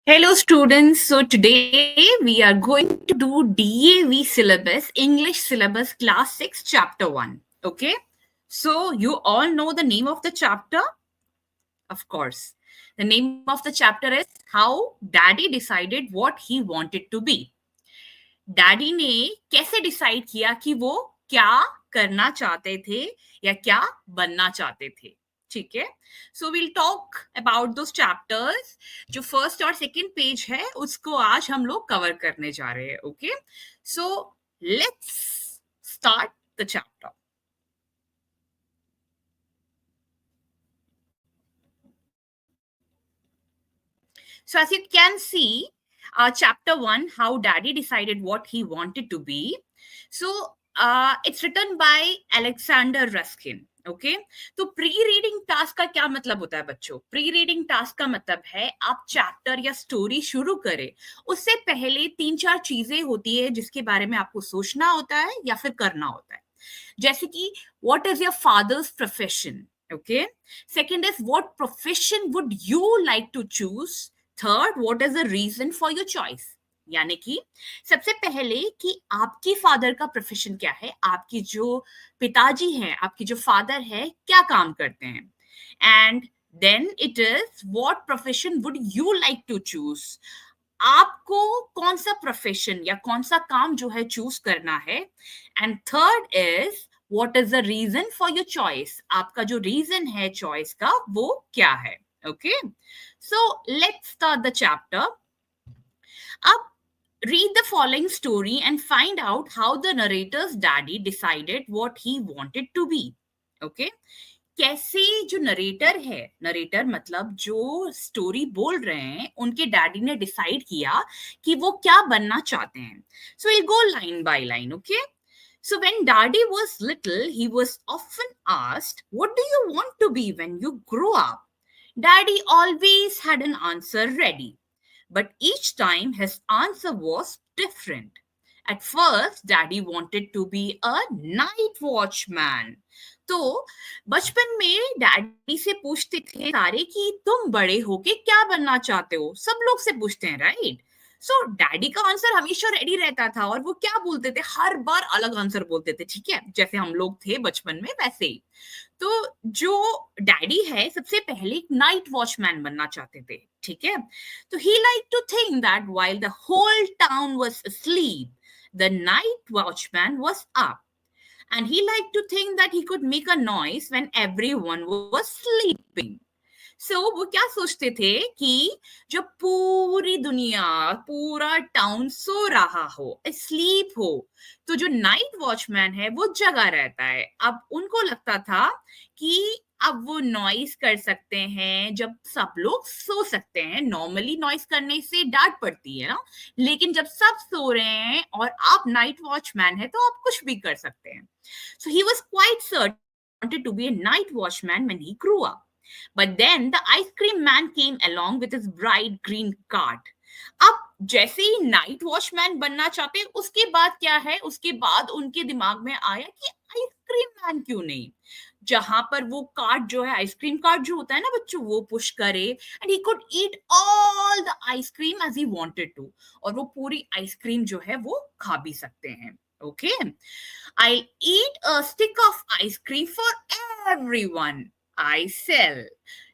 Hello students, so today we are going to do DAV syllabus, English syllabus class 6 chapter 1. Okay, so you all know the name of the chapter? Of course. The name of the chapter is How Daddy Decided What He Wanted to Be. Daddy ने कैसे decide किया कि वो क्या करना चाहते थे या क्या बनना चाहते थे. ठीक है, so will talk about those chapters. जो फर्स्ट और सेकंड पेज है उसको आज हम लोग कवर करने जा रहे हैं. Okay, so let's start the chapter. So as you can see, chapter 1, How Daddy Decided What He Wanted to Be. So it's written by Alexander Ruskin. Okay, तो प्री रीडिंग टास्क का क्या मतलब होता है बच्चों? प्री रीडिंग टास्क का मतलब है आप चैप्टर या स्टोरी शुरू करें उससे पहले 3-4 चीजें होती है जिसके बारे में आपको सोचना होता है या फिर करना होता है. जैसे कि what is your father's profession. Okay, second is what profession would you like to choose. Third, what is the reason for your choice. यानी कि सबसे पहले कि आपकी फादर का प्रोफेशन क्या है, आपकी जो पिताजी हैं, आपकी जो फादर है क्या काम करते हैं. And then it is what profession would you like to choose. आपको कौन सा प्रोफेशन या कौन सा काम जो है चूज करना है. And third is what is the reason for your choice. आपका जो रीजन है चॉइस का वो क्या है. Okay, so let's start the chapter. अब read the following story and find out how the narrator's daddy decided what he wanted to be. Okay, कैसे जो नरेटर है, नरेटर मतलब जो स्टोरी बोल रहे हैं, उनके डैडी ने डिसाइड किया कि वो क्या बनना चाहते हैं. So will go line by line. Okay, so when daddy was little he was often asked, what do you want to be when you grow up. Daddy always had an answer ready, but each time his answer was different. At first, Daddy wanted to be a night watchman. तो बचपन में daddy से पूछते थे सारे कि तुम बड़े होके क्या बनना चाहते हो. सब लोग से पूछते हैं, राइट? सो डैडी का आंसर हमेशा रेडी रहता था और वो क्या बोलते थे, हर बार अलग आंसर बोलते थे. ठीक है, जैसे हम लोग थे बचपन में वैसे ही. तो जो डैडी है सबसे पहले एक नाइट वॉचमैन बनना चाहते थे. ठीक है, तो he like to think that while the whole town was asleep, the night watchman was up, and he liked to think that he could make a noise when everyone was sleeping. सो वो क्या सोचते थे कि जब पूरी दुनिया, पूरा town सो रहा हो, स्लीप हो, तो जो नाइट वॉचमैन है वो जगा रहता है. अब उनको लगता था कि अब वो नॉइस कर सकते हैं जब सब लोग सो सकते हैं. नॉर्मली नॉइस करने से डांट पड़ती है ना, लेकिन जब सब सो रहे हैं और आप नाइट वॉचमैन है तो आप कुछ भी कर सकते हैं. So he was quite certain wanted to be a night watchman when he grew up. But then the ice cream man came along with his bright green cart. अब जैसे ही नाइट वॉचमैन बनना चाहते उसके बाद क्या है, उसके बाद उनके दिमाग में आया कि आइसक्रीम मैन क्यों नहीं, जहां पर वो कार्ट जो है, आइसक्रीम कार्ट जो होता है ना बच्चों, वो पुश करे and he could eat all the ice cream as he wanted to. और वो पूरी आइसक्रीम जो है वो खा भी सकते हैं. Okay, I'll eat a stick of ice cream for everyone I sell,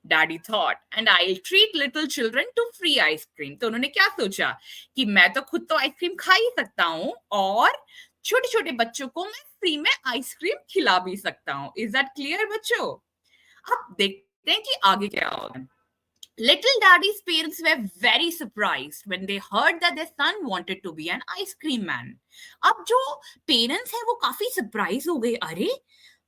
Daddy thought, and I'll treat little children to free ice cream. तो उन्होंने क्या सोचा कि मैं तो खुद तो आइसक्रीम खा ही सकता हूँ और छोटे छोटे बच्चों को मैं फ्री में आइसक्रीम खिला भी सकता हूँ. इज दैट क्लियर बच्चों? अब देखते हैं कि आगे क्या होगा. Little Daddy's parents were very surprised when they heard that their son wanted to be an ice cream man. अब जो पेरेंट्स हैं वो काफी सरप्राइज हो गए. अरे,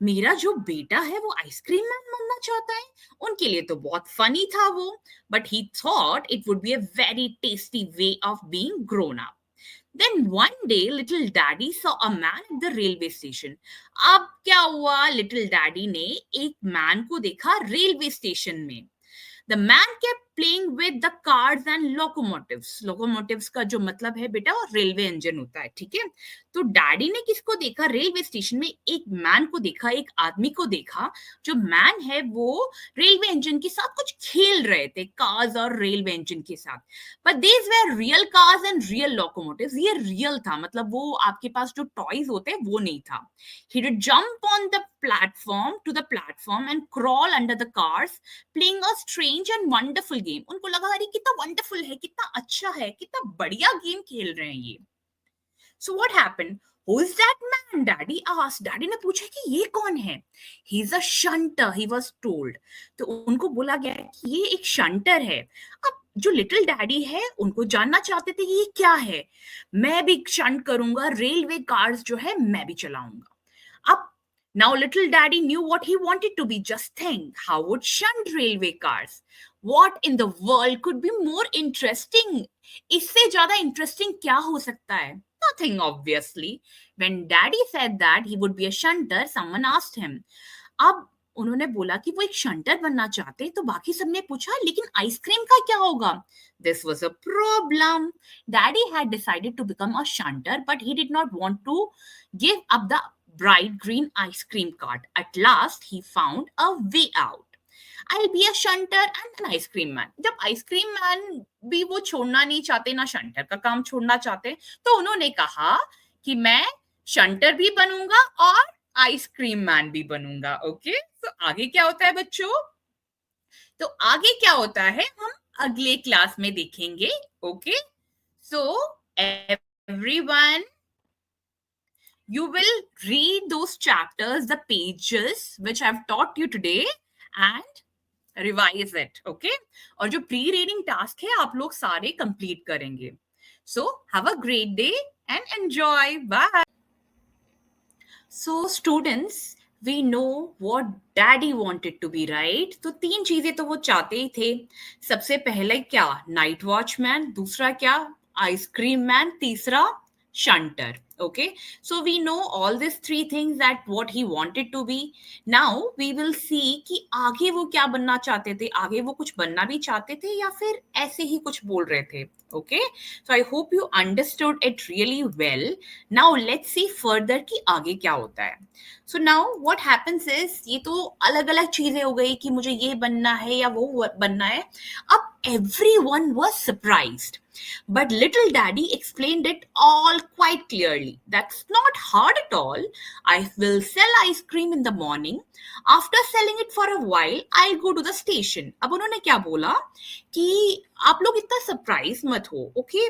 मेरा जो बेटा है वो आइसक्रीम मैन बनना चाहता है. उनके लिए तो बहुत फनी था वो, but he thought it would be a very tasty way of being grown up. Then one day, little daddy saw a man at the railway station. अब क्या हुआ, little daddy ने एक मैन को देखा रेलवे स्टेशन में. The man kept playing with the cars and locomotives. Locomotives का जो मतलब है बेटा वो रेलवे इंजन होता है. ठीक है, तो डैडी ने किसको देखा? रेलवे स्टेशन में एक मैन को देखा, एक आदमी को देखा। जो मैन है वो रेलवे इंजन के साथ कुछ खेल रहे थे, कार्स और रेलवे इंजन के साथ। But these were real cars and real locomotives. ये रियल था, मतलब वो आपके पास जो टॉयज होते हैं वो नहीं था। He did jump on the platform and crawl under the cars, playing a strange and wonderful game. उनको लगा अरे कितना वंडरफुल है, कितना अच्छा है, कितना बढ़िया गेम खेल रहे हैं ये। So what happened? Who is that man? Daddy asked. Daddy ने पूछा कि ये कौन है? He's a shunter, he was told. तो उनको बोला गया कि ये एक शंटर है। अब जो लिटिल डैडी है उनको जानना चाहते थे कि ये क्या है। मैं भी शंट करूंगा, रेलवे कार्स जो है मैं भी चलाऊंगा। अब now little daddy knew what he wanted to be. Just think, how would shunt railway cars? What in the world could be more interesting? इससे ज्यादा इंटरेस्टिंग क्या हो सकता है? Nothing, obviously. When daddy said that he would be a shunter, someone asked him. अब उन्होंने बोला कि वो एक शंटर बनना चाहते, तो बाकी सबने पूछा लेकिन आइसक्रीम का क्या होगा? This was a problem. Daddy had decided to become a shunter, but he did not want to give up the bright green ice cream cart. At last, he found a way out. I'll be a shunter and an ice cream man. जब ice cream man भी वो छोड़ना नहीं चाहते, ना shunter का काम छोड़ना चाहते, तो उन्होंने कहा कि मैं शंटर भी बनूंगा और आइसक्रीम मैन भी बनूंगा। ओके, तो आगे क्या होता है बच्चों? तो आगे क्या होता है हम अगले क्लास में देखेंगे। Okay, so everyone, you will read those chapters, the pages which I've taught you today, and revise it. Okay, और जो प्री रीडिंग टास्क है आप लोग सारे कंप्लीट करेंगे। So have a great day and enjoy. Bye. So students, we know what daddy wanted to be, right? तो तीन चीजें तो वो चाहते ही थे। सबसे पहले क्या? Night watchman. दूसरा क्या? Ice cream man. तीसरा shunter. Okay, so we know all these three things that what he wanted to be. Now we will see कि आगे वो क्या बनना चाहते थे। आगे वो कुछ बनना भी चाहते थे या फिर ऐसे ही कुछ बोल रहे थे। Okay, so I hope you understood it really well. Now let's see further कि आगे क्या होता है। So now what happens is, ये तो अलग अलग चीजें हो गई कि मुझे ये बनना है या वो बनना है। अब everyone was surprised. But little daddy explained it all quite clearly. That's not hard at all. I will sell ice cream in the morning. After selling it for a while, I'll go to the station. अब उन्होंने क्या बोला कि आप लोग इतना surprise मत हो, ओके?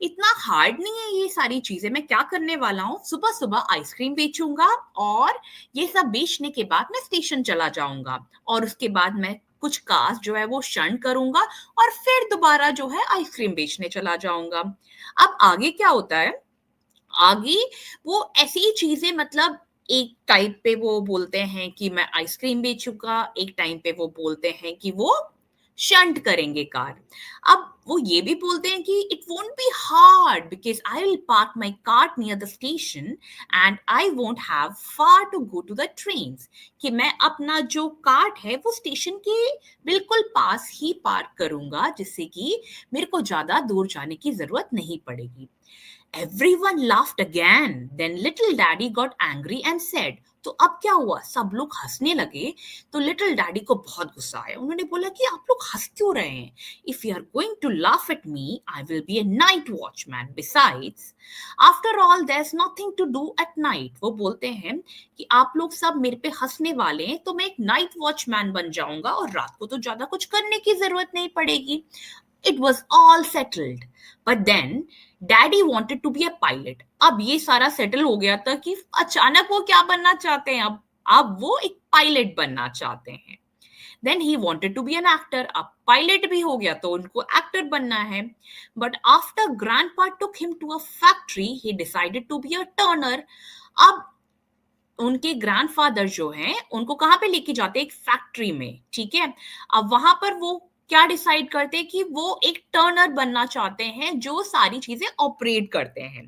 इतना हार्ड नहीं है ये सारी चीजें। मैं क्या करने वाला हूँ, सुबह सुबह आइसक्रीम बेचूंगा और ये सब बेचने के बाद मैं स्टेशन चला जाऊंगा और उसके बाद मैं कुछ कार्स जो है वो शंट करूंगा और फिर दोबारा जो है आइसक्रीम बेचने चला जाऊंगा। अब आगे क्या होता है? आगे वो ऐसी ही चीजें, मतलब एक टाइप पे वो बोलते हैं कि मैं आइसक्रीम बेचूंगा, एक टाइम पे वो बोलते हैं कि वो शंट करेंगे कार। अब वो ये भी बोलते हैं कि it won't be hard because I will park my cart near the station and I won't have far to go to the trains. कि मैं अपना जो कार्ट है वो स्टेशन के बिल्कुल पास ही पार्क करूंगा, जिससे कि मेरे को ज्यादा दूर जाने की जरूरत नहीं पड़ेगी। Everyone laughed again. Then little daddy got angry and said, तो अब क्या हुआ? सब लोग हंसने लगे। तो लिटिल डैडी को बहुत गुस्सा आया। उन्होंने बोला कि आप लोग हंस क्यों रहे हैं? If you are going to laugh at me, I will be a night watchman. Besides, after all, there's nothing to do at night. वो बोलते हैं कि आप लोग सब मेरे पे हंसने वाले हैं, तो मैं एक नाइट वॉचमैन बन जाऊंगा और रात को तो ज्यादा कुछ करने की जरूरत नहीं पड़ेगी। It was all settled. But then Daddy wanted to be a pilot. अब ये सारा सेटल हो गया था कि अचानक वो क्या बनना चाहते हैं? अब वो एक पायलट बनना चाहते हैं। Then he wanted to be an actor. अब पायलट भी हो गया तो उनको एक्टर बनना है। But after grandpa took him to a factory, he decided to be a turner. अब उनके ग्रैंडफादर जो हैं उनको कहाँ पे लेके जाते हैं? एक फैक्ट्री में, ठीक है? अब वहां पर वो क्या डिसाइड करते हैं कि वो एक टर्नर बनना चाहते हैं जो सारी चीजें ऑपरेट करते हैं।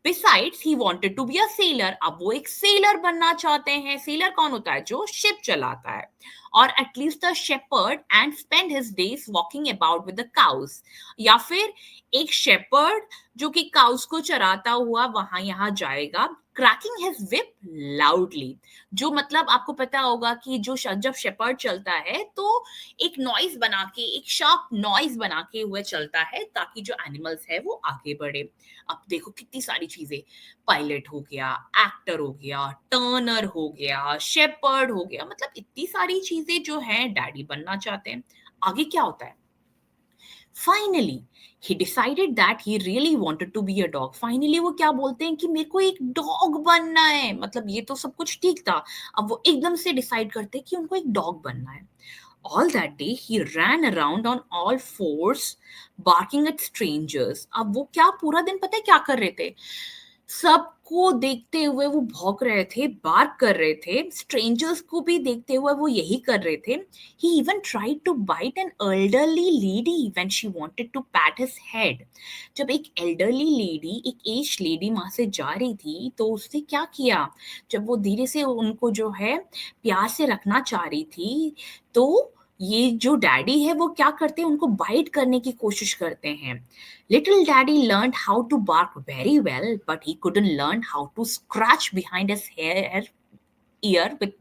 Besides he wanted to be a seller. अब वो एक सेलर बनना चाहते हैं। सेलर कौन होता है? जो शिप चलाता है। or at least a shepherd and spend his days walking about with the cows. या फिर एक shepherd जो कि cows को चराता हुआ वहां यहाँ जाएगा, cracking his whip loudly. जो मतलब आपको पता होगा कि जो जब shepherd चलता है तो एक नॉइज बना के, एक शार्प नॉइज बना के हुए चलता है ताकि जो एनिमल्स है वो आगे बढ़े. अब देखो कितनी सारी चीजें, पायलट हो गया, एक्टर हो गया, टर्नर हो गया, शेपर्ड हो गया, मतलब इतनी सारी चीजें जो हैं डैडी बनना चाहते हैं. आगे क्या होता है? Finally he decided that he really wanted to be a dog. Finally वो क्या बोलते हैं कि मेरे को एक डॉग बनना है. मतलब ये तो सब कुछ ठीक था, अब वो एकदम से डिसाइड करते हैं कि उनको एक डॉग बनना है. All that day he ran around on all fours barking at strangers. अब वो क्या पूरा दिन पता है क्या कर रहे थे? सबको देखते हुए वो भौंक रहे थे, बार्क कर रहे थे, स्ट्रेंजर्स को भी देखते हुए वो यही कर रहे थे. He even tried to bite an elderly lady when she wanted to pat his head. जब एक elderly lady, एक एज लेडी वहां से जा रही थी तो उसने क्या किया? जब वो धीरे से उनको जो है प्यार से रखना चाह रही थी तो ये जो डैडी है वो क्या करते हैं, उनको बाइट करने की कोशिश करते हैं. Little daddy learned how to bark very well, but he couldn't learn how to scratch behind his ear with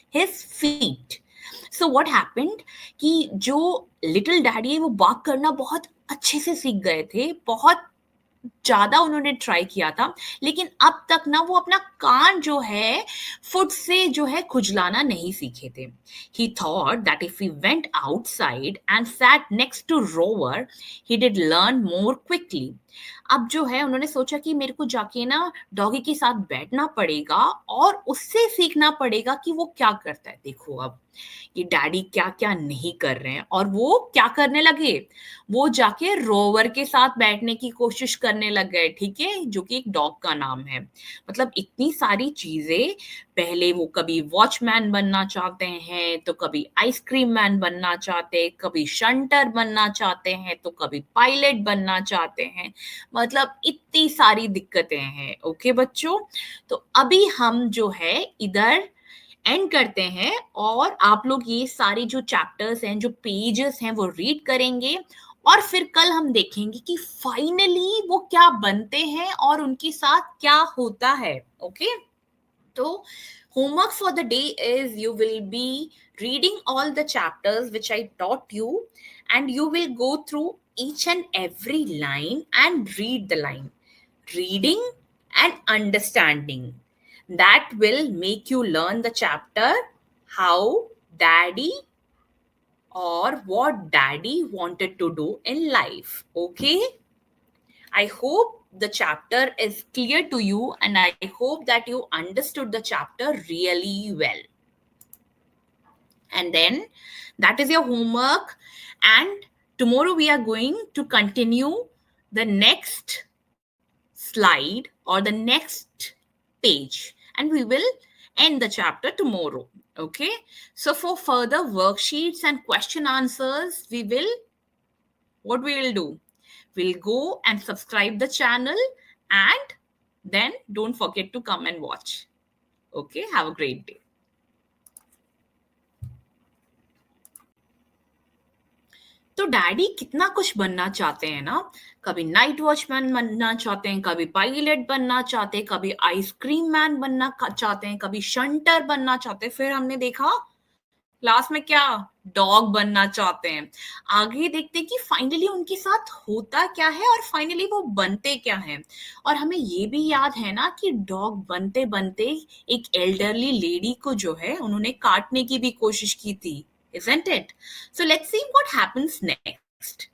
his feet. So what happened कि जो little daddy है वो बार्क करना बहुत अच्छे से सीख गए थे, बहुत ज्यादा उन्होंने ट्राई किया था, लेकिन अब तक ना वो अपना कान जो है फुट से जो है खुजलाना नहीं सीखे थे. He thought that if he went outside and sat next to Rover, he did learn more quickly. अब जो है उन्होंने सोचा कि मेरे को जाके ना डॉगी के साथ बैठना पड़ेगा और उससे सीखना पड़ेगा कि वो क्या करता है. देखो अब ये डैडी क्या क्या नहीं कर रहे हैं, और वो क्या करने लगे, वो जाके रोवर के साथ बैठने की कोशिश करने लग गए. ठीक है, जो कि एक डॉग का नाम है. मतलब इतनी सारी चीजें, पहले वो कभी वॉचमैन बनना चाहते हैं, तो कभी आइसक्रीम मैन बनना चाहते, कभी शंटर बनना चाहते हैं, तो कभी पायलट बनना चाहते हैं. मतलब इतनी सारी दिक्कतें हैं. ओके बच्चों, तो अभी हम जो है इधर एंड करते हैं और आप लोग ये सारे जो चैप्टर्स हैं, जो पेजेस हैं वो रीड करेंगे और फिर कल हम देखेंगे कि फाइनली वो क्या बनते हैं और उनके साथ क्या होता है. ओके, तो homework for the day is you will be reading all the chapters which I taught you, and you will go through each and every line and read the line. Reading and understanding, that will make you learn the chapter how daddy or what daddy wanted to do in life. Okay, I hope the chapter is clear to you, and I hope that you understood the chapter really well. And then that is your homework, and tomorrow we are going to continue the next slide or the next page, and we will end the chapter tomorrow. Okay, so for further worksheets and question answers, what we will do, we'll go and subscribe the channel, and then don't forget to come and watch. Okay, have a great day. तो daddy कितना कुछ बनना चाहते हैं ना, कभी night watchman बनना चाहते हैं, कभी पायलट बनना चाहते हैं, कभी आइसक्रीम मैन बनना चाहते हैं, कभी शंटर बनना चाहते हैं, फिर हमने देखा क्लास में क्या डॉग बनना चाहते हैं. आगे देखते हैं कि फाइनली उनके साथ होता क्या है और फाइनली वो बनते क्या हैं. और हमें ये भी याद है ना कि डॉग बनते बनते एक एल्डरली लेडी को जो है उन्होंने काटने की भी कोशिश की थी, isn't it? So let's see what happens next.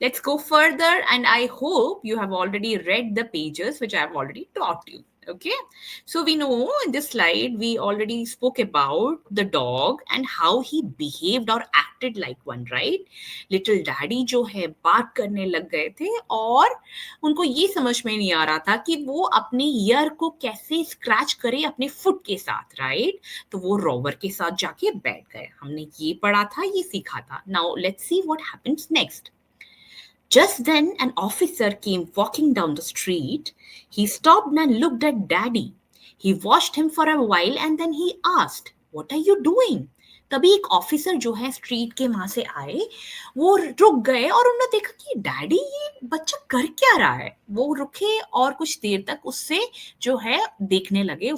Let's go further, and I hope you have already read the pages which I have already taught you. Okay, so we know in this slide we already spoke about the dog and how he behaved or acted like one, right? Little daddy जो है बात करने लग गए थे और उनको ये समझ में नहीं आ रहा था कि वो अपने ईयर को कैसे स्क्रैच करे अपने फुट के साथ, राइट? तो वो रोवर के साथ जाके बैठ गए. हमने ये पढ़ा था, ये सीखा था. Now let's see what happens next. Just then, an officer came walking down the street. He stopped and looked at Daddy. He watched him for a while and then he asked, "What are you doing?" तभी एक officer जो है street के वहां से आए, वो रुक गए और उन्होंने देखा कि डैडी ये बच्चा कर क्या रहा है। वो रुके और कुछ देर तक उससे जो है देखने लगे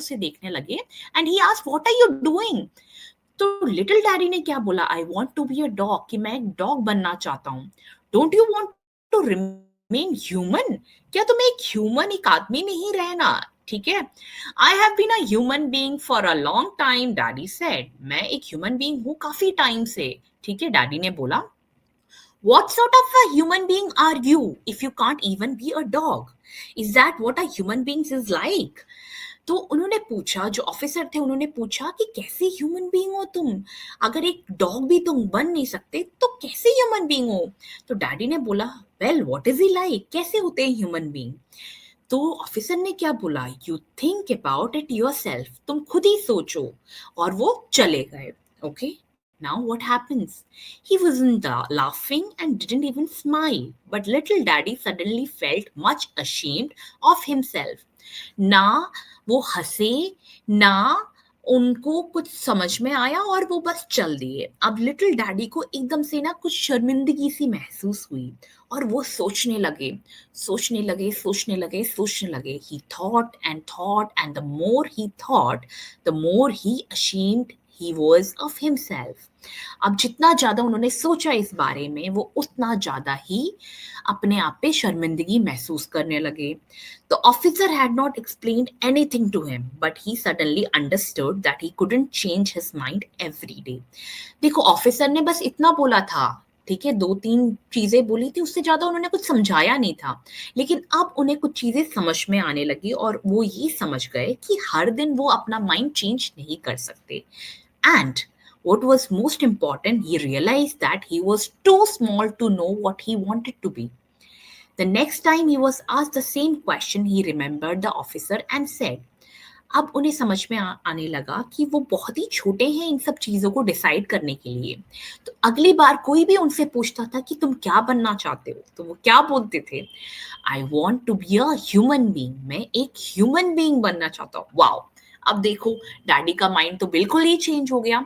and he asked what are you doing. तो लिटिल डैडी ने क्या बोला, I want to be a dog, कि मैं एक डॉग बनना चाहता हूँ। Don't you want to remain human, क्या तुम्हें एक ह्यूमन, एक आदमी नहीं रहना, ठीक है। I have been a human being for a long time, daddy said, मैं एक ह्यूमन बीइंग हूँ काफी टाइम से, ठीक है, डैडी ने बोला। What sort of a human being are you if you can't even be a dog? Is that what a human being is like? तो उन्होंने पूछा, जो ऑफिसर थे उन्होंने पूछा कि कैसे ह्यूमन बीइंग हो तुम, अगर एक डॉग भी तुम बन नहीं सकते तो कैसे ह्यूमन बीइंग हो। तो डैडी ने बोला, well what is he like, कैसे होते हैं ह्यूमन बीइंग। तो ऑफिसर ने क्या बोला, you think about it yourself, तुम खुद ही सोचो, और वो चले गए। Okay, now what happens? He wasn't laughing and didn't even smile, but little daddy suddenly felt much ashamed of himself. ना वो हंसे, ना उनको कुछ समझ में आया, और वो बस चल दिए। अब लिटिल डैडी को एकदम से ना कुछ शर्मिंदगी सी महसूस हुई, और वो सोचने लगे। He thought and the more he thought, the more he ashamed he was of himself. अब जितना ज्यादा उन्होंने सोचा इस बारे में, वो उतना ज्यादा ही अपने आप पे शर्मिंदगी महसूस करने लगे। The officer had not explained anything to him, but he suddenly understood that he couldn't change his mind every day. देखो, ऑफिसर ने बस इतना बोला था, ठीक है, 2-3 चीजें बोली थी, उससे ज्यादा उन्होंने कुछ समझाया नहीं था। लेकिन अब उन्हें कुछ चीजें समझ में आने लगी, और वो ये समझ गए कि हर दिन वो अपना माइंड चेंज नहीं कर सकते। And what was most important, he realized that he was too small to know what he wanted to be. The next time he was asked the same question, he remembered the officer and said, अब उन्हें समझ में आने लगा कि वो बहुत ही छोटे हैं इन सब चीजों को डिसाइड करने के लिए। तो अगली बार कोई भी उनसे पूछता था कि तुम क्या बनना चाहते हो, तो वो क्या बोलते थे, I want to be a human being, मैं एक ह्यूमन बीइंग बनना चाहता हूँ। वाओ, अब देखो डैडी का माइंड तो बिल्कुल ही चेंज हो गया।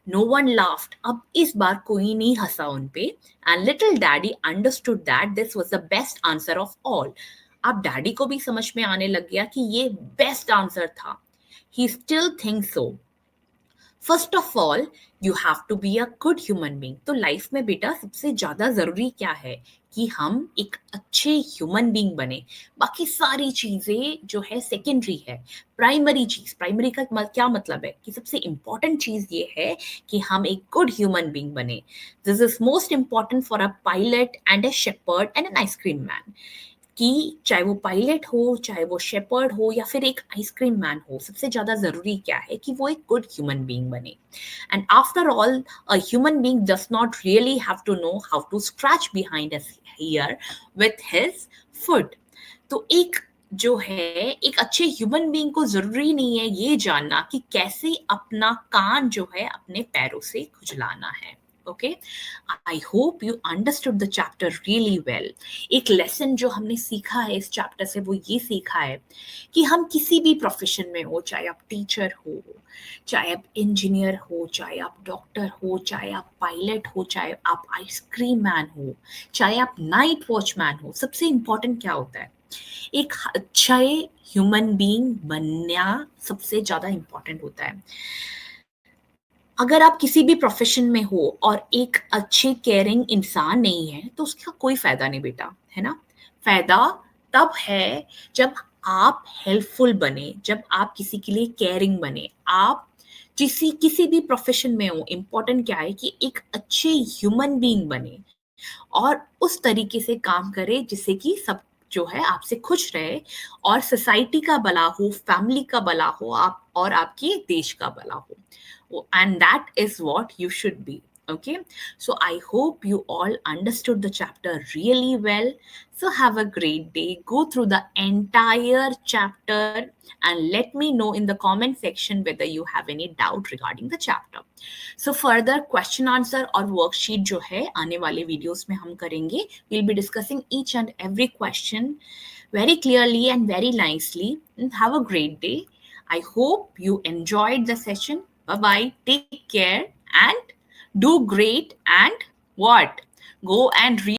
नो वन लाफ्ड, अब इस बार कोई नहीं हंसा उन पे, and little daddy understood that this was the best answer of all. अब डैडी को भी समझ में आने लग गया कि ये बेस्ट आंसर था। He still thinks so. First of all, you have to be a good human being. तो लाइफ में बेटा सबसे ज्यादा जरूरी क्या है, कि हम एक अच्छे ह्यूमन बीइंग बने। बाकी सारी चीजें जो है सेकेंडरी है। प्राइमरी का क्या मतलब है, कि सबसे इंपॉर्टेंट चीज ये है कि हम एक गुड ह्यूमन बीइंग बने। This is most important for a pilot and a shepherd and an ice cream man, कि चाहे वो पायलट हो, चाहे वो शेपर्ड हो, या फिर एक आइसक्रीम मैन हो, सबसे ज्यादा जरूरी क्या है कि वो एक गुड ह्यूमन बीइंग बने। And after all, a human being does not really have to know how to scratch behind his ear with his foot. तो एक जो है, एक अच्छे ह्यूमन बीइंग को जरूरी नहीं है ये जानना कि कैसे अपना कान जो है अपने पैरों से खुजलाना है। Okay, I hope you understood the chapter really well. एक लेसन जो हमने सीखा है इस चैप्टर से, वो ये सीखा है कि हम किसी भी प्रोफेशन में हो, चाहे आप टीचर हो, चाहे आप इंजीनियर हो, चाहे आप डॉक्टर हो, चाहे आप पायलट हो, चाहे आप आइसक्रीम मैन हो, चाहे आप नाइट वॉचमैन हो, सबसे इम्पोर्टेंट क्या होता है, एक अच्छे ह्यूमन बीइंग बनना सबसे ज्यादा इम्पोर्टेंट होता है। अगर आप किसी भी प्रोफेशन में हो और एक अच्छे केयरिंग इंसान नहीं है, तो उसका कोई फायदा नहीं बेटा, है ना। फायदा तब है जब आप हेल्पफुल बने, जब आप किसी के लिए केयरिंग बने। आप किसी भी प्रोफेशन में हो, इम्पोर्टेंट क्या है कि एक अच्छे ह्यूमन बीइंग बने, और उस तरीके से काम करे जिससे कि सब जो है आपसे खुश रहे, और सोसाइटी का भला हो, फैमिली का भला हो, आप और आपके देश का भला हो। And that is what you should be. Okay, so I hope you all understood the chapter really well. So have a great day. Go through the entire chapter and let me know in the comment section whether you have any doubt regarding the chapter. So further question answer और worksheet जो है आने वाले videos में हम करेंगे. We'll be discussing each and every question very clearly and very nicely. And have a great day. I hope you enjoyed the session. Bye bye. Take care. and do great and what? Go and read